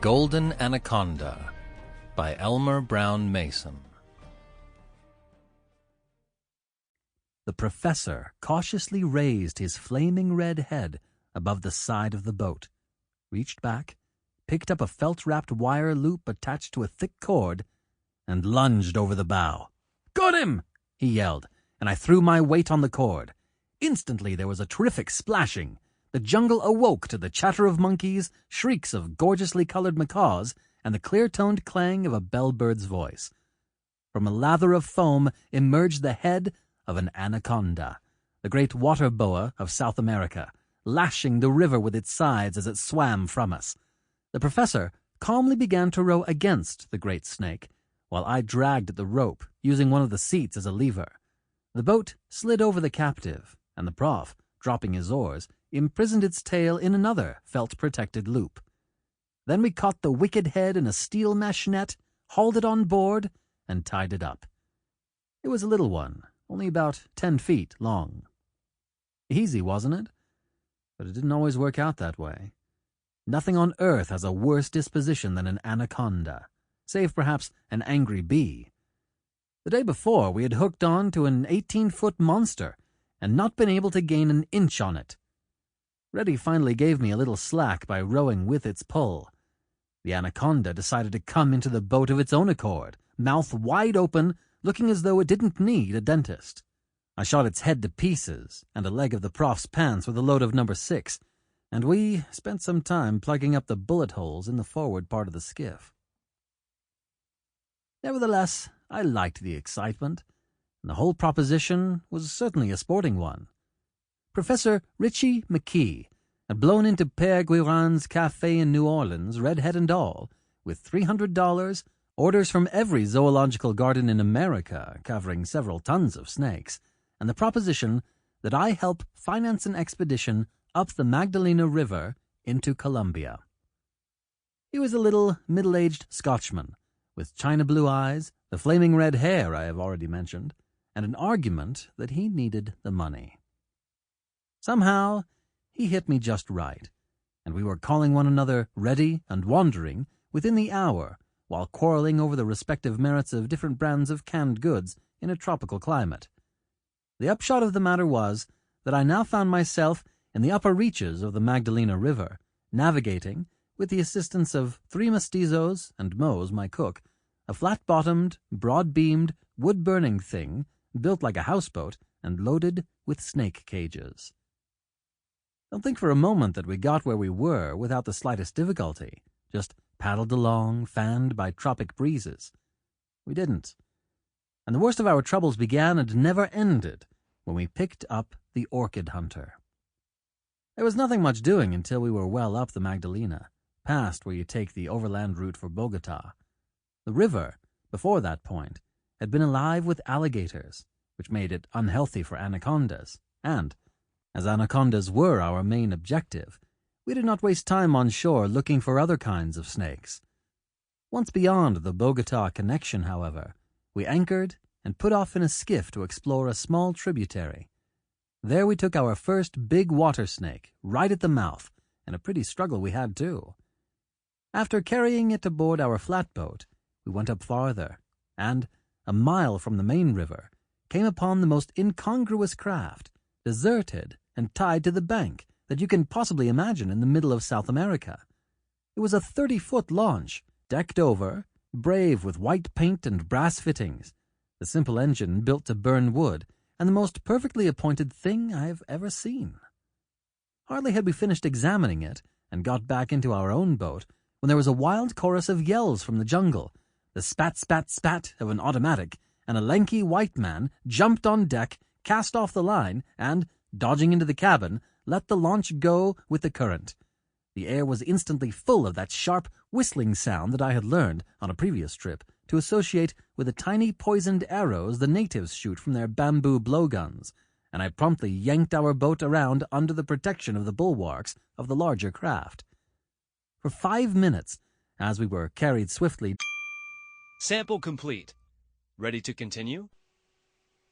Golden Anaconda by Elmer Brown Mason. The professor cautiously raised his flaming red head above the side of the boat, reached back, picked up a felt-wrapped wire loop attached to a thick cord, and lunged over the bow. "Got him!" he yelled, and I threw my weight on the cord. Instantly there was a terrific splashing. The jungle awoke to the chatter of monkeys, shrieks of gorgeously colored macaws, and the clear-toned clang of a bellbird's voice. From a lather of foam emerged the head of an anaconda, the great water boa of South America, lashing the river with its sides as it swam from us. The professor calmly began to row against the great snake, while I dragged at the rope, using one of the seats as a lever. The boat slid over the captive, and the prof, dropping his oars, imprisoned its tail in another felt-protected loop. Then we caught the wicked head in a steel mesh net, hauled it on board, and tied it up. It was a little one, only about 10 feet long. Easy, wasn't it? But it didn't always work out that way. Nothing on earth has a worse disposition than an anaconda, save perhaps an angry bee. The day before, we had hooked on to an 18-foot monster and not been able to gain an inch on it. Reddy finally gave me a little slack by rowing with its pull. The anaconda decided to come into the boat of its own accord, mouth wide open, looking as though it didn't need a dentist. I shot its head to pieces and a leg of the prof's pants with a load of number 6, and we spent some time plugging up the bullet holes in the forward part of the skiff. Nevertheless, I liked the excitement, and the whole proposition was certainly a sporting one. Professor Richie McKee had blown into Père Guérin's cafe in New Orleans, redhead and all, with $300, orders from every zoological garden in America covering several tons of snakes, and the proposition that I help finance an expedition up the Magdalena River into Colombia. He was a little middle-aged Scotchman, with china blue eyes, the flaming red hair I have already mentioned, and an argument that he needed the money. Somehow, he hit me just right, and we were calling one another ready and wandering within the hour while quarreling over the respective merits of different brands of canned goods in a tropical climate. The upshot of the matter was that I now found myself in the upper reaches of the Magdalena River, navigating, with the assistance of 3 mestizos and Mose, my cook, a flat-bottomed, broad-beamed, wood-burning thing built like a houseboat and loaded with snake cages. Don't think for a moment that we got where we were without the slightest difficulty, just paddled along, fanned by tropic breezes. We didn't. And the worst of our troubles began and never ended when we picked up the orchid hunter. There was nothing much doing until we were well up the Magdalena, past where you take the overland route for Bogota. The river, before that point, had been alive with alligators, which made it unhealthy for anacondas, and, as anacondas were our main objective, we did not waste time on shore looking for other kinds of snakes. Once beyond the Bogota connection, however, we anchored and put off in a skiff to explore a small tributary. There we took our first big water snake, right at the mouth, and a pretty struggle we had, too. After carrying it aboard our flatboat, we went up farther, and, a mile from the main river, came upon the most incongruous craft, deserted and tied to the bank, that you can possibly imagine in the middle of South America. It was a 30-foot launch, decked over, brave with white paint and brass fittings, the simple engine built to burn wood, and the most perfectly appointed thing I have ever seen. Hardly had we finished examining it and got back into our own boat when there was a wild chorus of yells from the jungle, the spat, spat, spat of an automatic, and a lanky white man jumped on deck, cast off the line, and, dodging into the cabin, let the launch go with the current. The air was instantly full of that sharp, whistling sound that I had learned, on a previous trip, to associate with the tiny poisoned arrows the natives shoot from their bamboo blowguns, and I promptly yanked our boat around under the protection of the bulwarks of the larger craft. For 5 minutes, as we were carried swiftly... Sample complete. Ready to continue?